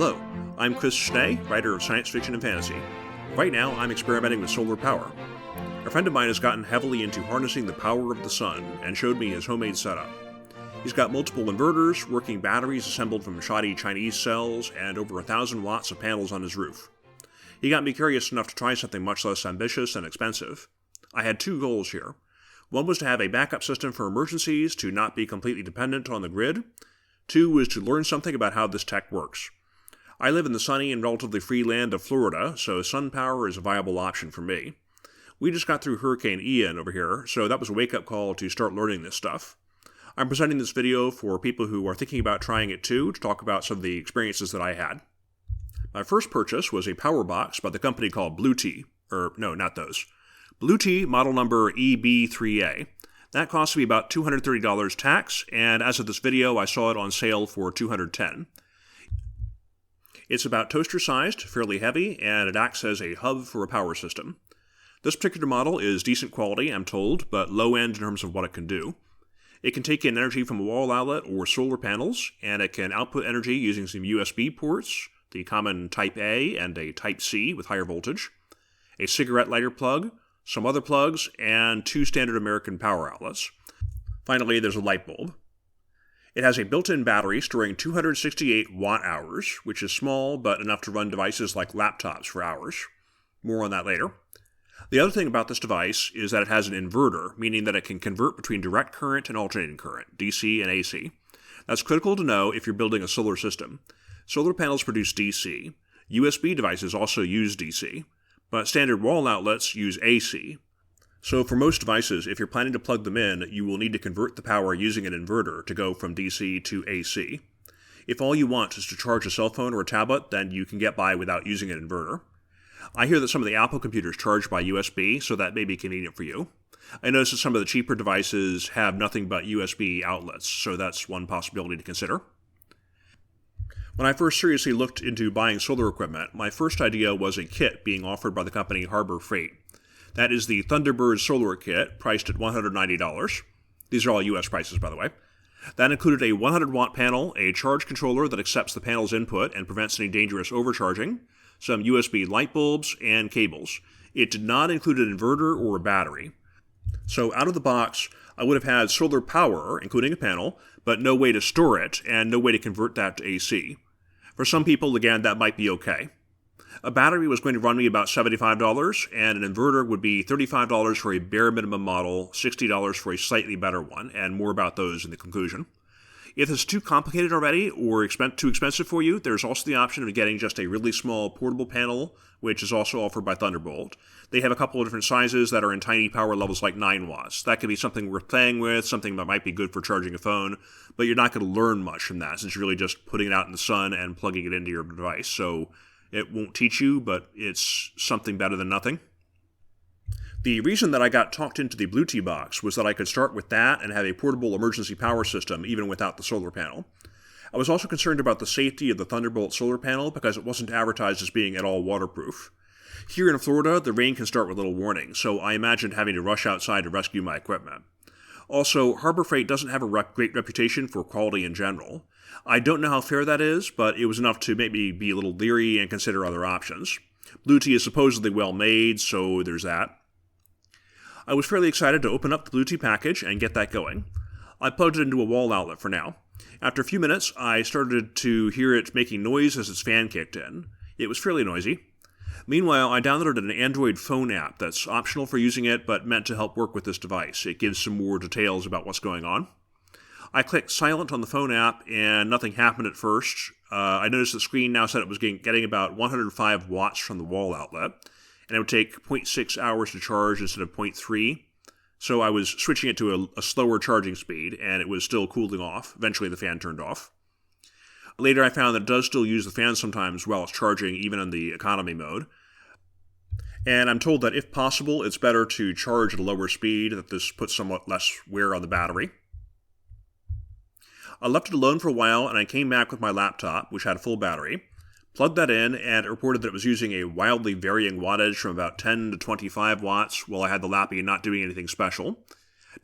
Hello, I'm Chris Schnee, writer of science fiction and fantasy. Right now, I'm experimenting with solar power. A friend of mine has gotten heavily into harnessing the power of the sun and showed me his homemade setup. He's got multiple inverters, working batteries assembled from shoddy Chinese cells, and over 1,000 watts of panels on his roof. He got me curious enough to try something much less ambitious and expensive. I had two goals here. One was to have a backup system for emergencies to not be completely dependent on the grid. Two was to learn something about how this tech works. I live in the sunny and relatively free land of Florida, so sun power is a viable option for me. We just got through Hurricane Ian over here, so that was a wake-up call to start learning this stuff. I'm presenting this video for people who are thinking about trying it too, to talk about some of the experiences that I had. My first purchase was a power box by the company called Bluetee. No, not those. Bluetee model number EB3A. That cost me about $230 tax, and as of this video, I saw it on sale for $210. It's about toaster-sized, fairly heavy, and it acts as a hub for a power system. This particular model is decent quality, I'm told, but low-end in terms of what it can do. It can take in energy from a wall outlet or solar panels, and it can output energy using some USB ports, the common Type A and a Type C with higher voltage, a cigarette lighter plug, some other plugs, and two standard American power outlets. Finally, there's a light bulb. It has a built-in battery storing 268 watt-hours, which is small but enough to run devices like laptops for hours. More on that later. The other thing about this device is that it has an inverter, meaning that it can convert between direct current and alternating current, DC and AC. That's critical to know if you're building a solar system. Solar panels produce DC. USB devices also use DC, but standard wall outlets use AC. So for most devices, if you're planning to plug them in, you will need to convert the power using an inverter to go from DC to AC. If all you want is to charge a cell phone or a tablet, then you can get by without using an inverter. I hear that some of the Apple computers charge by USB, so that may be convenient for you. I noticed that some of the cheaper devices have nothing but USB outlets, so that's one possibility to consider. When I first seriously looked into buying solar equipment, my first idea was a kit being offered by the company Harbor Freight. That is the Thunderbird solar kit, priced at $190. These are all US prices, by the way. That included a 100-watt panel, a charge controller that accepts the panel's input and prevents any dangerous overcharging, some USB light bulbs, and cables. It did not include an inverter or a battery. So out of the box, I would have had solar power, including a panel, but no way to store it, and no way to convert that to AC. For some people, again, that might be okay. A battery was going to run me about $75, and an inverter would be $35 for a bare minimum model, $60 for a slightly better one, and more about those in the conclusion. If it's too complicated already or too expensive for you, there's also the option of getting just a really small portable panel, which is also offered by Thunderbolt. They have a couple of different sizes that are in tiny power levels like 9 watts. That could be something worth playing with, something that might be good for charging a phone, but you're not going to learn much from that since you're really just putting it out in the sun and plugging it into your device. So it won't teach you, but it's something better than nothing. The reason that I got talked into the Bluetee box was that I could start with that and have a portable emergency power system even without the solar panel. I was also concerned about the safety of the Thunderbolt solar panel because it wasn't advertised as being at all waterproof. Here in Florida, the rain can start with little warning, so I imagined having to rush outside to rescue my equipment. Also, Harbor Freight doesn't have a great reputation for quality in general. I don't know how fair that is, but it was enough to make me be a little leery and consider other options. Bluetee is supposedly well made, so there's that. I was fairly excited to open up the Bluetee package and get that going. I plugged it into a wall outlet for now. After a few minutes, I started to hear it making noise as its fan kicked in. It was fairly noisy. Meanwhile, I downloaded an Android phone app that's optional for using it, but meant to help work with this device. It gives some more details about what's going on. I clicked silent on the phone app, and nothing happened at first. I noticed the screen now said it was getting about 105 watts from the wall outlet, and it would take 0.6 hours to charge instead of 0.3. So I was switching it to a slower charging speed, and it was still cooling off. Eventually, the fan turned off. Later, I found that it does still use the fan sometimes while it's charging, even in the economy mode. And I'm told that if possible, it's better to charge at a lower speed, that this puts somewhat less wear on the battery. I left it alone for a while, and I came back with my laptop, which had a full battery, plugged that in, and it reported that it was using a wildly varying wattage from about 10 to 25 watts while I had the lappy and not doing anything special.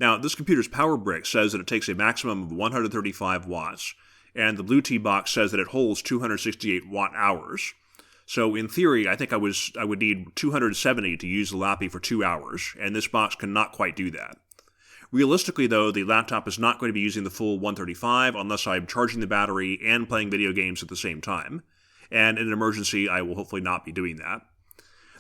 Now, this computer's power brick says that it takes a maximum of 135 watts, and the Blue Tea box says that it holds 268 watt-hours. So in theory, I think I would need 270 to use the Lappy for 2 hours, and this box cannot quite do that. Realistically, though, the laptop is not going to be using the full 135 unless I'm charging the battery and playing video games at the same time. And in an emergency, I will hopefully not be doing that.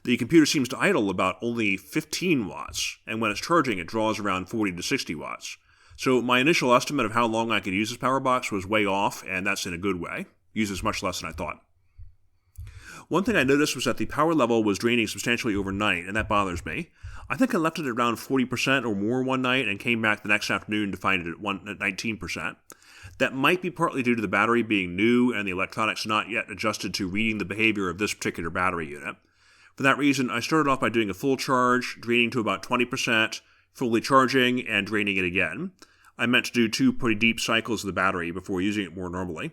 The computer seems to idle about only 15 watts, and when it's charging, it draws around 40 to 60 watts. So my initial estimate of how long I could use this power box was way off, and that's in a good way. Uses much less than I thought. One thing I noticed was that the power level was draining substantially overnight, and that bothers me. I think I left it at around 40% or more one night and came back the next afternoon to find it at 19%. That might be partly due to the battery being new and the electronics not yet adjusted to reading the behavior of this particular battery unit. For that reason, I started off by doing a full charge, draining to about 20%, fully charging, and draining it again. I meant to do 2 pretty deep cycles of the battery before using it more normally.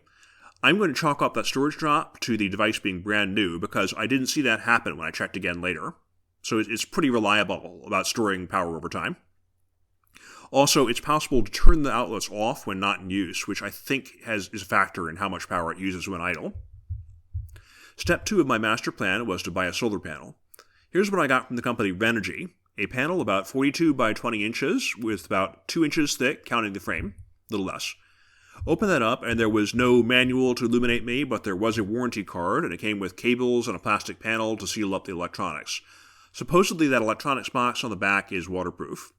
I'm going to chalk up that storage drop to the device being brand new because I didn't see that happen when I checked again later. So it's pretty reliable about storing power over time. Also, it's possible to turn the outlets off when not in use, which I think is a factor in how much power it uses when idle. Step 2 of my master plan was to buy a solar panel. Here's what I got from the company Renogy. A panel about 42 by 20 inches with about 2 inches thick, counting the frame, a little less. Open that up, and there was no manual to illuminate me, but there was a warranty card, and it came with cables and a plastic panel to seal up the electronics. Supposedly that electronics box on the back is waterproof,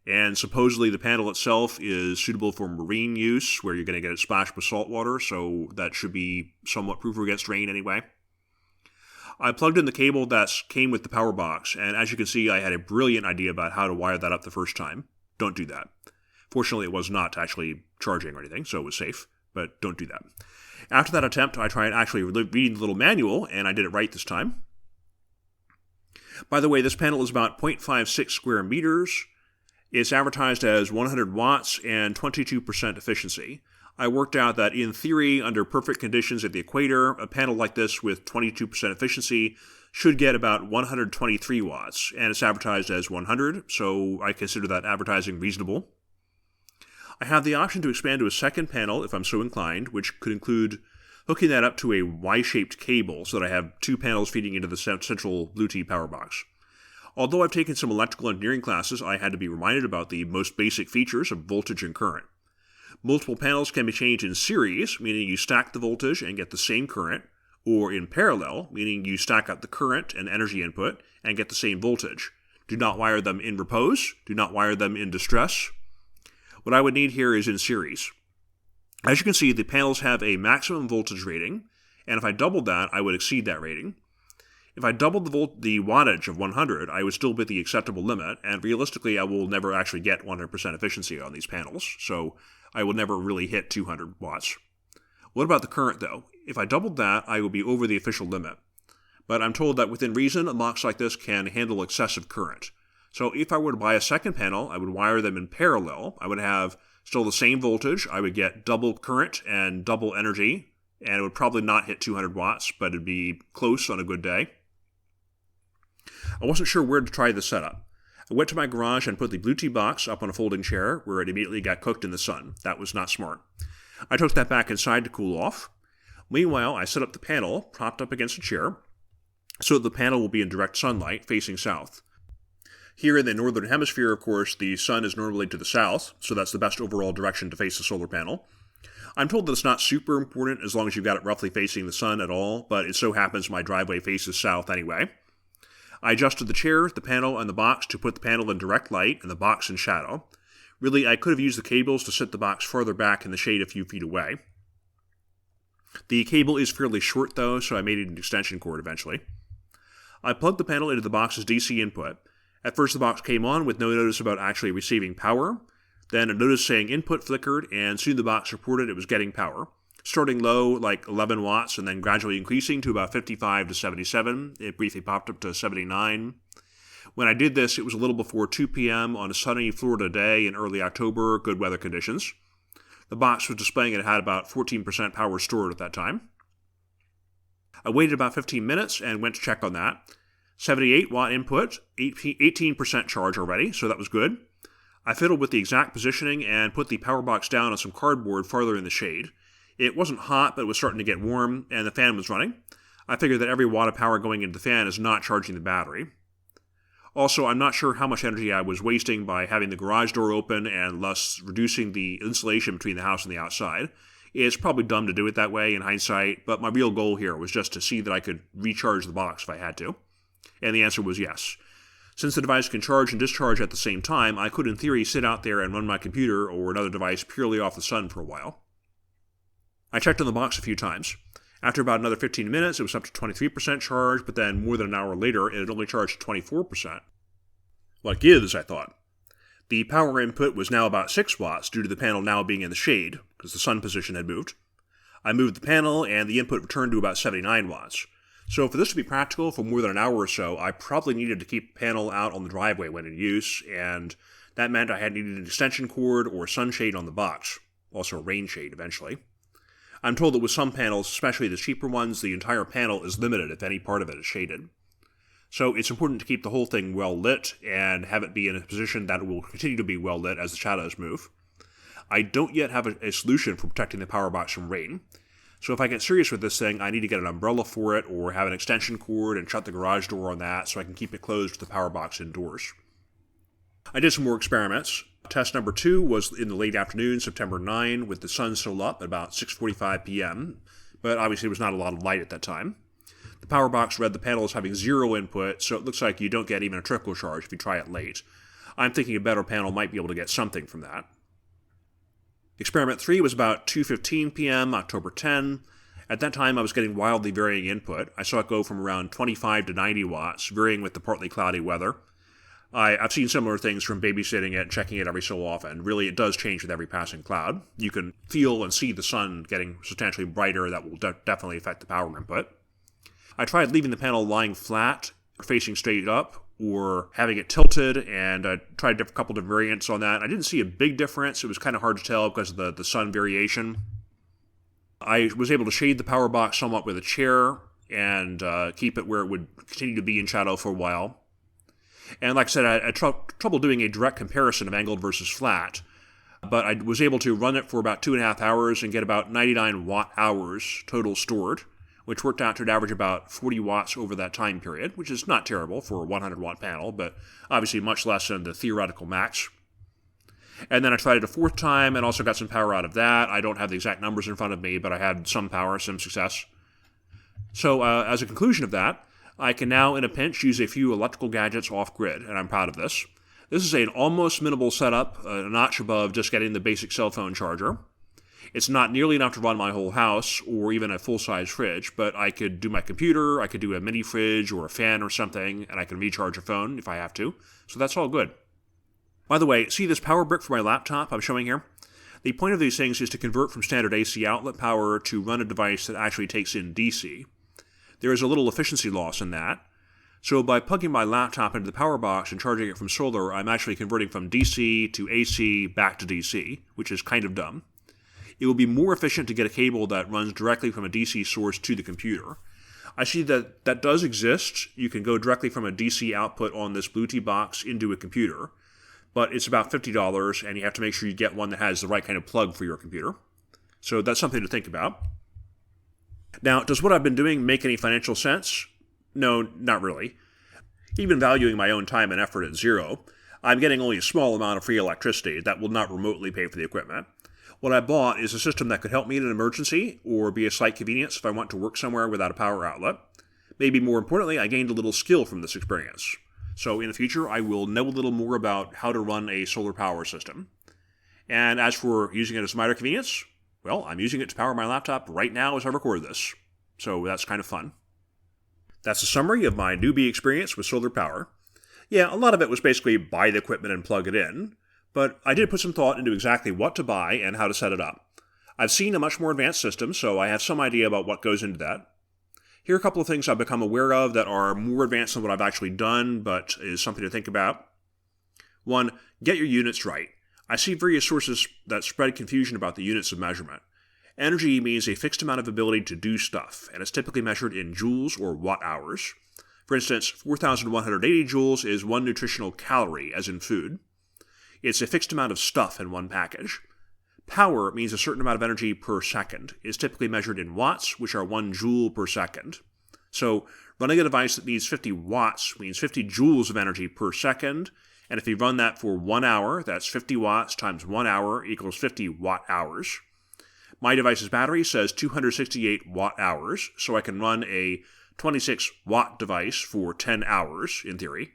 and supposedly the panel itself is suitable for marine use, where you're going to get it splashed with salt water, so that should be somewhat proof against rain anyway. I plugged in the cable that came with the power box, and as you can see, I had a brilliant idea about how to wire that up the first time. Don't do that. Fortunately, it was not actually charging or anything, so it was safe, but don't do that. After that attempt, I tried actually reading the little manual, and I did it right this time. By the way, this panel is about 0.56 square meters. It's advertised as 100 watts and 22% efficiency. I worked out that in theory, under perfect conditions at the equator, a panel like this with 22% efficiency should get about 123 watts, and it's advertised as 100, so I consider that advertising reasonable. I have the option to expand to a second panel if I'm so inclined, which could include hooking that up to a Y-shaped cable so that I have 2 panels feeding into the central Blue Tea power box. Although I've taken some electrical engineering classes, I had to be reminded about the most basic features of voltage and current. Multiple panels can be changed in series, meaning you stack the voltage and get the same current, or in parallel, meaning you stack up the current and energy input and get the same voltage. Do not wire them in repose. Do not wire them in distress. What I would need here is in series. As you can see, the panels have a maximum voltage rating, and if I doubled that, I would exceed that rating. If I doubled the wattage of 100, I would still be at the acceptable limit, and realistically, I will never actually get 100% efficiency on these panels, so I will never really hit 200 watts. What about the current, though? If I doubled that, I would be over the official limit. But I'm told that within reason, a box like this can handle excessive current. So if I were to buy a second panel, I would wire them in parallel. I would have still the same voltage. I would get double current and double energy, and it would probably not hit 200 watts, but it'd be close on a good day. I wasn't sure where to try this setup. I went to my garage and put the Blue Tea box up on a folding chair, where it immediately got cooked in the sun. That was not smart. I took that back inside to cool off. Meanwhile, I set up the panel, propped up against a chair, so that the panel will be in direct sunlight, facing south. Here in the northern hemisphere, of course, the sun is normally to the south, so that's the best overall direction to face the solar panel. I'm told that it's not super important as long as you've got it roughly facing the sun at all, but it so happens my driveway faces south anyway. I adjusted the chair, the panel, and the box to put the panel in direct light and the box in shadow. Really, I could have used the cables to sit the box further back in the shade a few feet away. The cable is fairly short though, so I made it an extension cord eventually. I plugged the panel into the box's DC input. At first the box came on with no notice about actually receiving power. Then a notice saying input flickered, and soon the box reported it was getting power. Starting low, like 11 watts, and then gradually increasing to about 55 to 77. It briefly popped up to 79. When I did this, it was a little before 2 p.m. on a sunny Florida day in early October, good weather conditions. The box was displaying it had about 14% power stored at that time. I waited about 15 minutes and went to check on that. 78 watt input, 18% charge already, so that was good. I fiddled with the exact positioning and put the power box down on some cardboard farther in the shade. It wasn't hot, but it was starting to get warm, and the fan was running. I figured that every watt of power going into the fan is not charging the battery. Also, I'm not sure how much energy I was wasting by having the garage door open and thus reducing the insulation between the house and the outside. It's probably dumb to do it that way in hindsight, but my real goal here was just to see that I could recharge the box if I had to. And the answer was yes. Since the device can charge and discharge at the same time, I could in theory sit out there and run my computer or another device purely off the sun for a while. I checked on the box a few times. After about another 15 minutes, it was up to 23% charge, but then more than an hour later, it had only charged 24%. What gives, I thought. The power input was now about 6 watts due to the panel now being in the shade, because the sun position had moved. I moved the panel, and the input returned to about 79 watts. So for this to be practical for more than an hour or so, I probably needed to keep the panel out on the driveway when in use, and that meant I had needed an extension cord or sunshade on the box, also a rain shade eventually. I'm told that with some panels, especially the cheaper ones, the entire panel is limited if any part of it is shaded. So it's important to keep the whole thing well lit and have it be in a position that it will continue to be well lit as the shadows move. I don't yet have a solution for protecting the power box from rain. So if I get serious with this thing, I need to get an umbrella for it or have an extension cord and shut the garage door on that so I can keep it closed to the power box indoors. I did some more experiments. Test number 2 was in the late afternoon, September 9, with the sun still up at about 6:45 p.m., but obviously there was not a lot of light at that time. The power box read the panel as having 0 input, so it looks like you don't get even a trickle charge if you try it late. I'm thinking a better panel might be able to get something from that. Experiment 3 was about 2:15 p.m., October 10. At that time, I was getting wildly varying input. I saw it go from around 25 to 90 watts, varying with the partly cloudy weather. I've seen similar things from babysitting it and checking it every so often. Really, it does change with every passing cloud. You can feel and see the sun getting substantially brighter. That will definitely affect the power input. I tried leaving the panel lying flat, facing straight up, or having it tilted, and I tried a couple of variants on that. I didn't see a big difference. It was kind of hard to tell because of the sun variation. I was able to shade the power box somewhat with a chair and keep it where it would continue to be in shadow for a while. And like I said, I had trouble doing a direct comparison of angled versus flat, but I was able to run it for about 2.5 hours and get about 99 watt-hours total stored, which worked out to an average about 40 watts over that time period, which is not terrible for a 100-watt panel, but obviously much less than the theoretical max. And then I tried it a 4th time and also got some power out of that. I don't have the exact numbers in front of me, but I had some power, some success. So as a conclusion of that, I can now, in a pinch, use a few electrical gadgets off-grid, and I'm proud of this. This is an almost minimal setup, a notch above just getting the basic cell phone charger. It's not nearly enough to run my whole house, or even a full-size fridge, but I could do my computer, I could do a mini fridge or a fan or something, and I can recharge a phone if I have to, so that's all good. By the way, see this power brick for my laptop I'm showing here? The point of these things is to convert from standard AC outlet power to run a device that actually takes in DC. There is a little efficiency loss in that. So by plugging my laptop into the power box and charging it from solar, I'm actually converting from DC to AC back to DC, which is kind of dumb. It will be more efficient to get a cable that runs directly from a DC source to the computer. I see that that does exist. You can go directly from a DC output on this Bluetooth box into a computer, but it's about $50, and you have to make sure you get one that has the right kind of plug for your computer. So that's something to think about. Now, does what I've been doing make any financial sense? No, not really. Even valuing my own time and effort at 0, I'm getting only a small amount of free electricity that will not remotely pay for the equipment. What I bought is a system that could help me in an emergency or be a slight convenience if I want to work somewhere without a power outlet. Maybe more importantly, I gained a little skill from this experience. So in the future, I will know a little more about how to run a solar power system. And as for using it as a minor convenience, well, I'm using it to power my laptop right now as I record this. So that's kind of fun. That's a summary of my newbie experience with solar power. Yeah, a lot of it was basically buy the equipment and plug it in, but I did put some thought into exactly what to buy and how to set it up. I've seen a much more advanced system, so I have some idea about what goes into that. Here are a couple of things I've become aware of that are more advanced than what I've actually done, but is something to think about. 1. Get your units right. I see various sources that spread confusion about the units of measurement. Energy means a fixed amount of ability to do stuff, and it's typically measured in joules or watt-hours. For instance, 4,180 joules is 1 nutritional calorie, as in food. It's a fixed amount of stuff in one package. Power means a certain amount of energy per second. It is typically measured in watts, which are 1 joule per second. So running a device that needs 50 watts means 50 joules of energy per second, and if you run that for 1 hour, that's 50 watts times 1 hour equals 50 watt-hours. My device's battery says 268 watt-hours, so I can run a 26-watt device for 10 hours, in theory.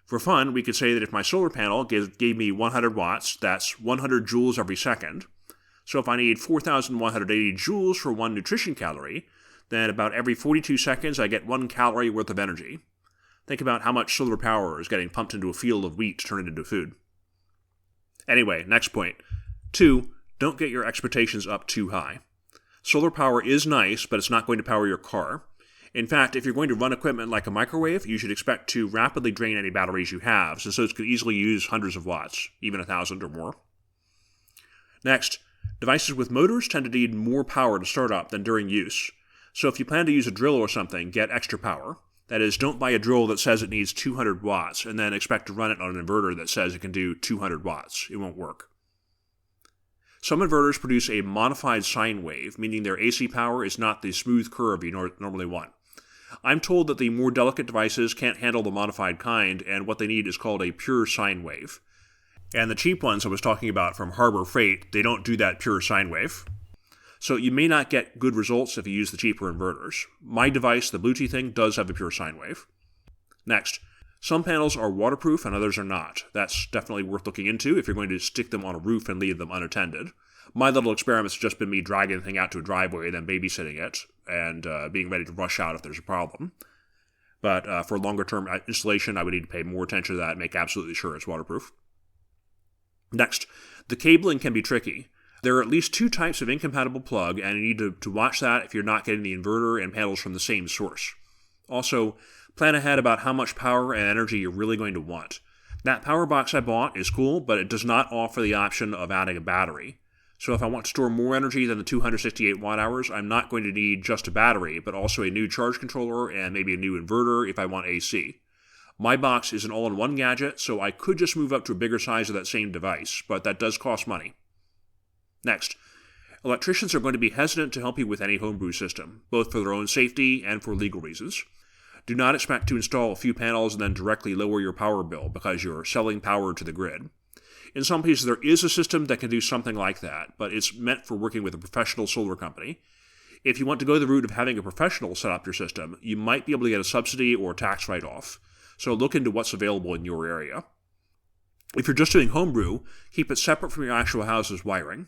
For fun, we could say that if my solar panel gave me 100 watts, that's 100 joules every second. So if I need 4,180 joules for 1 nutrition calorie, then about every 42 seconds I get 1 calorie worth of energy. Think about how much solar power is getting pumped into a field of wheat to turn it into food. Anyway, next point. 2. Don't get your expectations up too high. Solar power is nice, but it's not going to power your car. In fact, if you're going to run equipment like a microwave, you should expect to rapidly drain any batteries you have, since those could easily use hundreds of watts, even 1,000 or more. Next, devices with motors tend to need more power to start up than during use. So if you plan to use a drill or something, get extra power. That is, don't buy a drill that says it needs 200 watts and then expect to run it on an inverter that says it can do 200 watts. It won't work. Some inverters produce a modified sine wave, meaning their AC power is not the smooth curve you normally want. I'm told that the more delicate devices can't handle the modified kind, and what they need is called a pure sine wave. And the cheap ones I was talking about from Harbor Freight, they don't do that pure sine wave. So you may not get good results if you use the cheaper inverters. My device, the Bluetooth thing, does have a pure sine wave. Next, some panels are waterproof and others are not. That's definitely worth looking into if you're going to stick them on a roof and leave them unattended. My little experiment's just been me dragging the thing out to a driveway, then babysitting it, and being ready to rush out if there's a problem. But for longer-term installation, I would need to pay more attention to that and make absolutely sure it's waterproof. Next, the cabling can be tricky. There are at least 2 types of incompatible plug, and you need to watch that if you're not getting the inverter and panels from the same source. Also, plan ahead about how much power and energy you're really going to want. That power box I bought is cool, but it does not offer the option of adding a battery. So if I want to store more energy than the 268 watt-hours, I'm not going to need just a battery, but also a new charge controller and maybe a new inverter if I want AC. My box is an all-in-one gadget, so I could just move up to a bigger size of that same device, but that does cost money. Next, electricians are going to be hesitant to help you with any homebrew system, both for their own safety and for legal reasons. Do not expect to install a few panels and then directly lower your power bill because you're selling power to the grid. In some cases, there is a system that can do something like that, but it's meant for working with a professional solar company. If you want to go the route of having a professional set up your system, you might be able to get a subsidy or a tax write-off, so look into what's available in your area. If you're just doing homebrew, keep it separate from your actual house's wiring.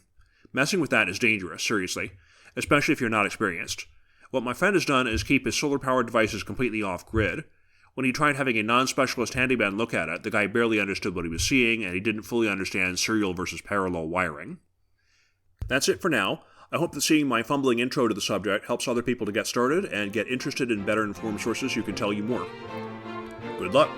Messing with that is dangerous, seriously, especially if you're not experienced. What my friend has done is keep his solar-powered devices completely off-grid. When he tried having a non-specialist handyman look at it, the guy barely understood what he was seeing, and he didn't fully understand serial versus parallel wiring. That's it for now. I hope that seeing my fumbling intro to the subject helps other people to get started and get interested in better informed sources who can tell you more. Good luck!